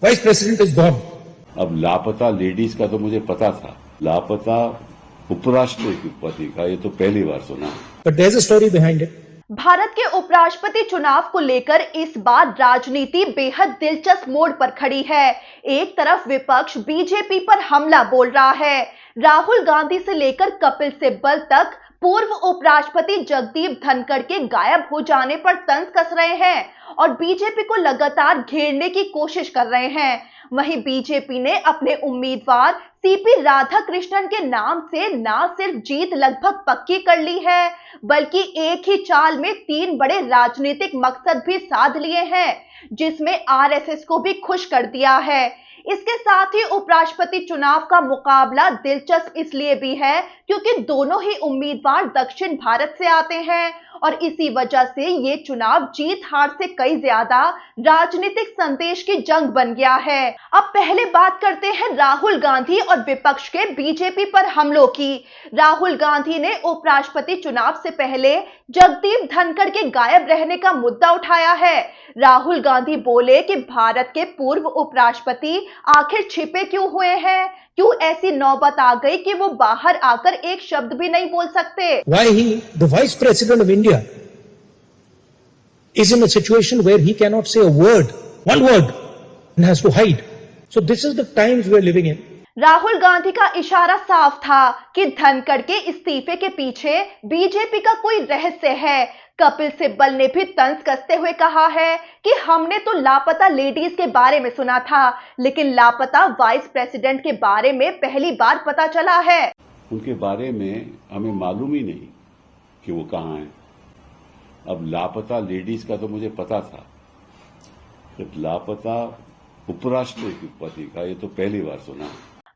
Vice President is gone. अब लापता ladies का तो मुझे पता था, लापता उपराष्ट्रपति का ये तो पहली बार सुना। But there's a story behind it. Bharat के उपराष्ट्रपति चुनाव को लेकर इस बार राजनीति बेहद दिलचस्प मोड़ पर खड़ी है। एक तरफ विपक्ष बीजेपी पर हमला बोल रहा है। राहुल गांधी से लेकर कपिल सिब्बल तक पूर्व उपराष्ट्रपति जगदीप धनखड़ के गायब हो जाने पर तंज कस रहे हैं और बीजेपी को लगातार घेरने की कोशिश कर रहे हैं। वहीं बीजेपी ने अपने उम्मीदवार सीपी राधाकृष्णन के नाम से न सिर्फ जीत लगभग पक्की कर ली है, बल्कि एक ही चाल में 3 बड़े राजनीतिक मकसद भी साध लिए हैं, जिसमें आरएसएस को भी खुश कर दिया है। इसके साथ ही उपराष्ट्रपति चुनाव का मुकाबला दिलचस्प इसलिए भी है क्योंकि दोनों ही उम्मीदवार दक्षिण भारत से आते हैं और इसी वजह से ये चुनाव जीत हार से कई ज्यादा राजनीतिक संदेश की जंग बन गया है। अब पहले बात करते हैं राहुल गांधी और विपक्ष के बीजेपी पर हमलों की। राहुल गांधी ने उपराष्ट्रपति चुनाव से पहले जगदीप धनखड़ के गायब रहने का मुद्दा उठाया है। राहुल गांधी बोले कि भारत के पूर्व उपराष्ट्रपति आखिर छिपे क्यों हुए हैं, क्यों ऐसी नौबत आ गई कि वो बाहर आकर एक शब्द भी नहीं बोल सकते। Why he, the Vice President of India, is in a situation where he cannot say a word, one word, and has to hide. So this is the times we are living in. Rahul Gandhi का इशारा साफ था कि धनखड़ के इस्तीफे के पीछे BJP का कोई रहस्य है। कपिल सिब्बल ने भी तंज कसते हुए कहा है कि हमने तो लापता लेडीज के बारे में सुना था, लेकिन लापता वाइस प्रेसिडेंट के बारे में पहली बार पता चला है। उनके बारे में हमें मालूम ही नहीं कि वो कहाँ हैं। अब लापता लेडीज का तो मुझे पता था, जब लापता उपराष्ट्रपति का ये तो पहली बार सुना।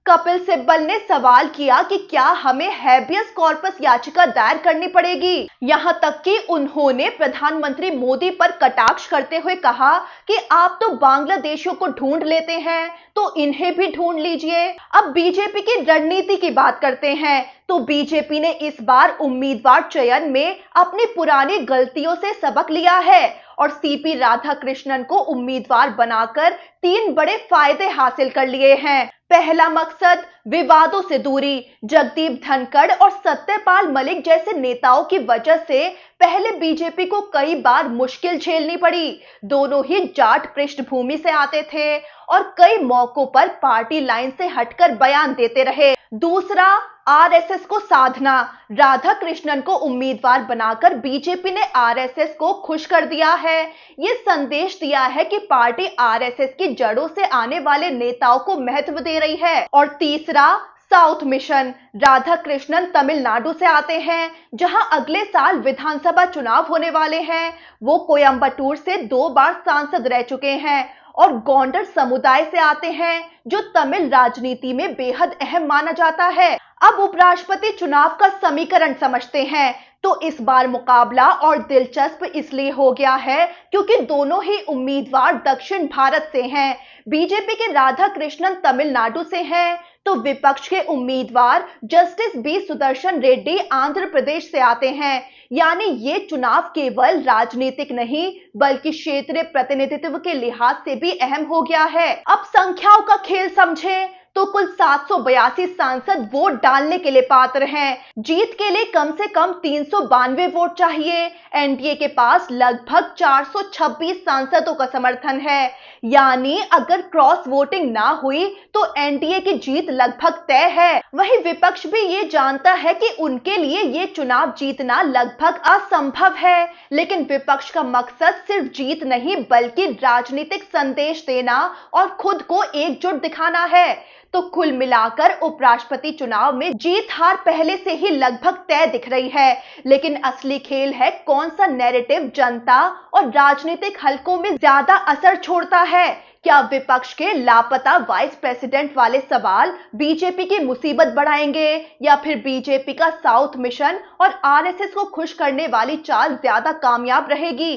कपिल सिब्बल ने सवाल किया कि क्या हमें हैबियस कॉर्पस याचिका दायर करनी पड़ेगी। यहां तक कि उन्होंने प्रधानमंत्री मोदी पर कटाक्ष करते हुए कहा कि आप तो बांग्लादेशियों को ढूंढ लेते हैं, तो इन्हें भी ढूंढ लीजिए। अब बीजेपी की रणनीति की बात करते हैं तो बीजेपी ने इस बार उम्मीदवार चयन में अपनी पुरानी गलतियों से सबक लिया है और सीपी राधाकृष्णन को उम्मीदवार बनाकर 3 बड़े फायदे हासिल कर लिए हैं। पहला मकसद विवादों से दूरी। जगदीप धनखड़ और सत्यपाल मलिक जैसे नेताओं की वजह से पहले बीजेपी को कई बार मुश्किल झेलनी पड़ी। दोनों ही जाट पृष्ठभूमि से आते थे और कई मौकों पर पार्टी लाइन से हटकर बयान देते रहे। दूसरा, आरएसएस को साधना। राधाकृष्णन को उम्मीदवार बनाकर बीजेपी ने आरएसएस को खुश कर दिया है। ये संदेश दिया है कि पार्टी आरएसएस की जड़ों से आने वाले नेताओं को महत्व दे रही है। और तीसरा, साउथ मिशन। राधाकृष्णन तमिलनाडु से आते हैं, जहां अगले साल विधानसभा चुनाव होने वाले हैं। वो कोयंबटूर से 2 बार सांसद रह चुके हैं और गोंडर समुदाय से आते हैं, जो तमिल राजनीति में बेहद अहम माना जाता है। अब उपराष्ट्रपति चुनाव का समीकरण समझते हैं तो इस बार मुकाबला और दिलचस्प इसलिए हो गया है क्योंकि दोनों ही उम्मीदवार दक्षिण भारत से हैं। बीजेपी के राधाकृष्णन तमिलनाडु से हैं तो विपक्ष के उम्मीदवार जस्टिस बी सुदर्शन रेड्डी आंध्र प्रदेश से आते हैं। यानी ये चुनाव केवल राजनीतिक नहीं बल्कि क्षेत्रीय प्रतिनिधित्व के लिहाज से भी अहम हो गया है। अब संख्याओं का खेल समझें तो कुल 782 सांसद वोट डालने के लिए पात्र हैं। जीत के लिए कम से कम 392 वोट चाहिए। एनडीए के पास लगभग 426 सांसदों का समर्थन है। यानी अगर क्रॉस वोटिंग ना हुई तो एनडीए की जीत लगभग तय है। वहीं विपक्ष भी ये जानता है कि उनके लिए ये चुनाव जीतना लगभग असंभव है, लेकिन विपक्ष का मकसद सिर्फ जीत नहीं बल्कि राजनीतिक संदेश देना और खुद को एकजुट दिखाना है। तो कुल मिलाकर उपराष्ट्रपति चुनाव में जीत हार पहले से ही लगभग तय दिख रही है, लेकिन असली खेल है कौन सा नैरेटिव जनता और राजनीतिक हलकों में ज्यादा असर छोड़ता है। क्या विपक्ष के लापता वाइस प्रेसिडेंट वाले सवाल बीजेपी की मुसीबत बढ़ाएंगे या फिर बीजेपी का साउथ मिशन और आरएसएस को खुश करने वाली चाल ज्यादा कामयाब रहेगी।